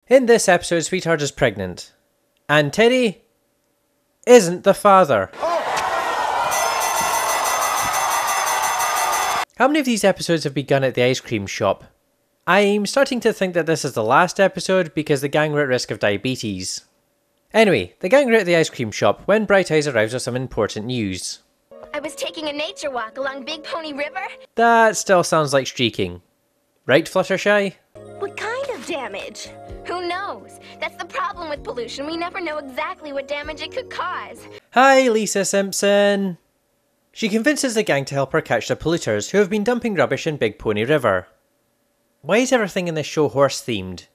In this episode, Sweetheart is pregnant. And Teddy isn't the father. How many of these episodes have begun at the ice cream shop? I'm starting to think that this is the last episode because the gang were at risk of diabetes. Anyway, the gang were at the ice cream shop when Bright Eyes arrives with some important news. I was taking a nature walk along Big Pony River. That still sounds like streaking. Right, Fluttershy? What kind of damage? Who knows? That's the problem with pollution. We never know exactly what damage it could cause. Hi, Lisa Simpson. She convinces the gang to help her catch the polluters who have been dumping rubbish in Big Pony River. Why is everything in this show horse-themed?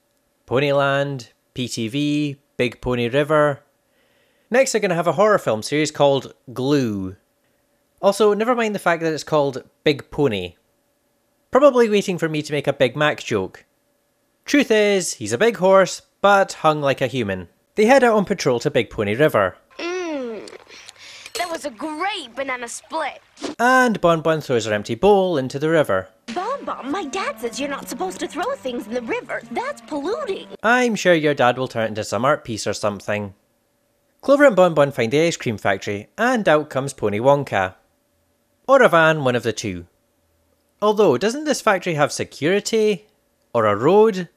Ponyland, PTV, Big Pony River. Next they're going to have a horror film series called Glue. Also, never mind the fact that it's called Big Pony. Probably waiting for me to make a Big Mac joke. Truth is, he's a big horse, but hung like a human. They head out on patrol to Big Pony River. That was a great banana split. And Bon Bon throws her empty bowl into the river. Bon Bon, my dad says you're not supposed to throw things in the river. That's polluting. I'm sure your dad will turn it into some art piece or something. Clover and Bon Bon find the ice cream factory, and out comes Pony Wonka. Or a van, one of the two. Although, doesn't this factory have security? Or a road?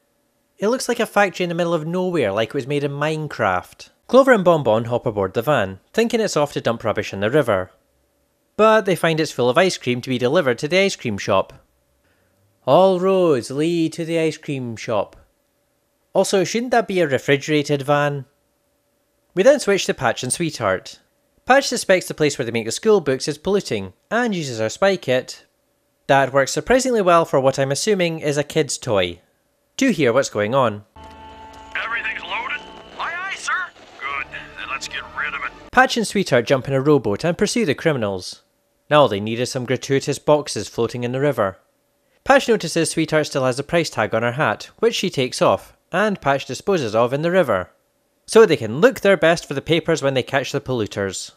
It looks like a factory in the middle of nowhere, like it was made in Minecraft. Clover and Bon Bon hop aboard the van, thinking it's off to dump rubbish in the river. But they find it's full of ice cream to be delivered to the ice cream shop. All roads lead to the ice cream shop. Also, shouldn't that be a refrigerated van? We then switch to Patch and Sweetheart. Patch suspects the place where they make the school books is polluting, and uses her spy kit. That works surprisingly well for what I'm assuming is a kid's toy. To hear what's going on. Everything's loaded? Aye, aye, sir. Good, then let's get rid of it. Patch and Sweetheart jump in a rowboat and pursue the criminals. Now all they need is some gratuitous boxes floating in the river. Patch notices Sweetheart still has a price tag on her hat, which she takes off, and Patch disposes of in the river. So they can look their best for the papers when they catch the polluters.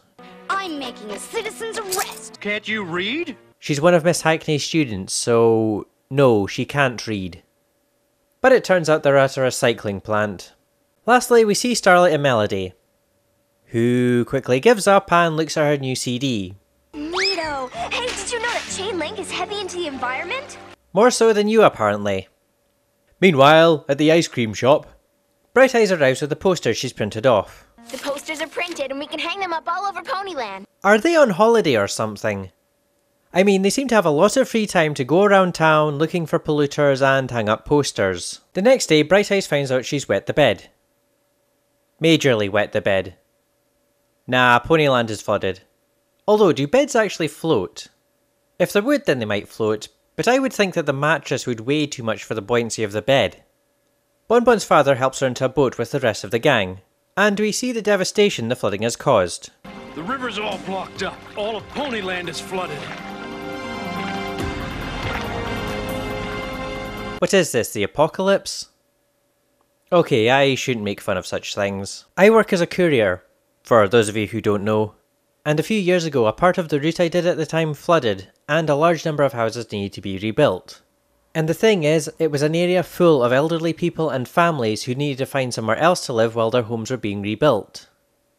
I'm making a citizen's arrest. Can't you read? She's one of Miss Hackney's students, so no, she can't read. But it turns out they're at a recycling plant. Lastly, we see Starlight and Melody, who quickly gives up and looks at her new CD. Neato. Hey, did you know that chain link is heavy into the environment? More so than you, apparently. Meanwhile, at the ice cream shop, Bright Eyes arrives with the posters she's printed off. The posters are printed and we can hang them up all over Ponyland. Are they on holiday or something? I mean, they seem to have a lot of free time to go around town looking for polluters and hang up posters. The next day, Bright Eyes finds out she's wet the bed. Majorly wet the bed. Nah, Ponyland is flooded. Although, do beds actually float? If they would, then they might float, but I would think that the mattress would weigh too much for the buoyancy of the bed. Bon Bon's father helps her into a boat with the rest of the gang, and we see the devastation the flooding has caused. The river's all blocked up. All of Ponyland is flooded. What is this, the apocalypse? Okay, I shouldn't make fun of such things. I work as a courier, for those of you who don't know. And a few years ago, a part of the route I did at the time flooded, and a large number of houses needed to be rebuilt. And the thing is, it was an area full of elderly people and families who needed to find somewhere else to live while their homes were being rebuilt.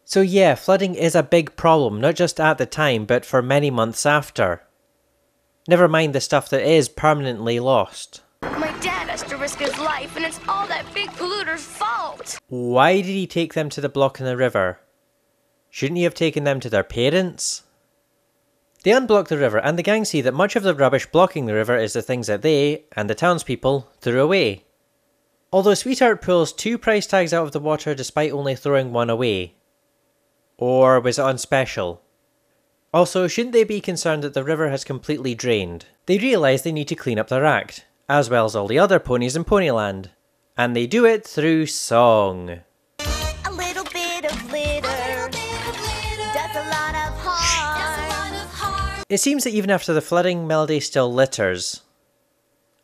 So yeah, flooding is a big problem, not just at the time, but for many months after. Never mind the stuff that is permanently lost. My dad has to risk his life and it's all that big polluter's fault. Why did he take them to the block in the river? Shouldn't he have taken them to their parents? They unblock the river and the gang see that much of the rubbish blocking the river is the things that they, and the townspeople, threw away. Although Sweetheart pulls 2 price tags out of the water despite only throwing 1 away. Or was it on special? Also, shouldn't they be concerned that the river has completely drained? They realise they need to clean up their act, as well as all the other ponies in Ponyland. And they do it through song. A little bit of litter does a lot of harm. It seems that even after the flooding, Melody still litters.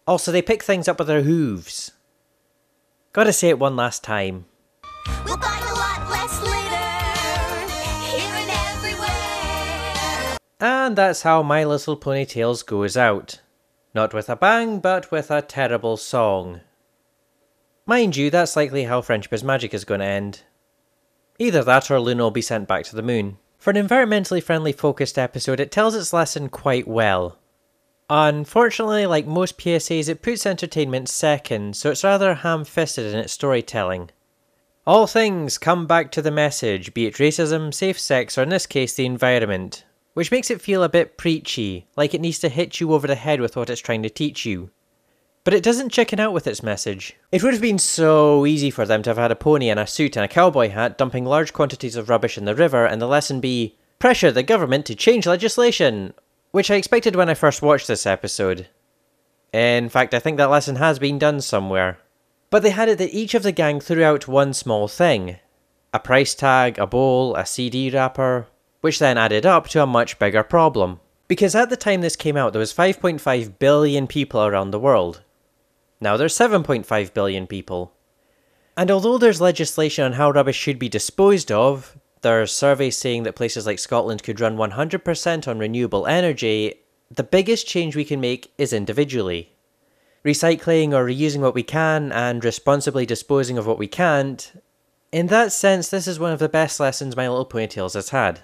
Also, they pick things up with their hooves. Gotta say it one last time. We'll find a lot less litter here and everywhere. And that's how My Little Pony Tales goes out. Not with a bang, but with a terrible song. Mind you, that's likely how Friendship is Magic is going to end. Either that or Luna will be sent back to the moon. For an environmentally friendly focused episode, it tells its lesson quite well. Unfortunately, like most PSAs, it puts entertainment second, so it's rather ham-fisted in its storytelling. All things come back to the message, be it racism, safe sex, or in this case the environment, which makes it feel a bit preachy, like it needs to hit you over the head with what it's trying to teach you. But it doesn't chicken out with its message. It would have been so easy for them to have had a pony and a suit and a cowboy hat dumping large quantities of rubbish in the river and the lesson be, pressure the government to change legislation, which I expected when I first watched this episode. In fact, I think that lesson has been done somewhere. But they had it that each of the gang threw out one small thing. A price tag, a bowl, a CD wrapper, which then added up to a much bigger problem. Because at the time this came out, there was 5.5 billion people around the world. Now there's 7.5 billion people. And although there's legislation on how rubbish should be disposed of, there are surveys saying that places like Scotland could run 100% on renewable energy, the biggest change we can make is individually. Recycling or reusing what we can and responsibly disposing of what we can't. In that sense, this is one of the best lessons My Little Pony Tales has had.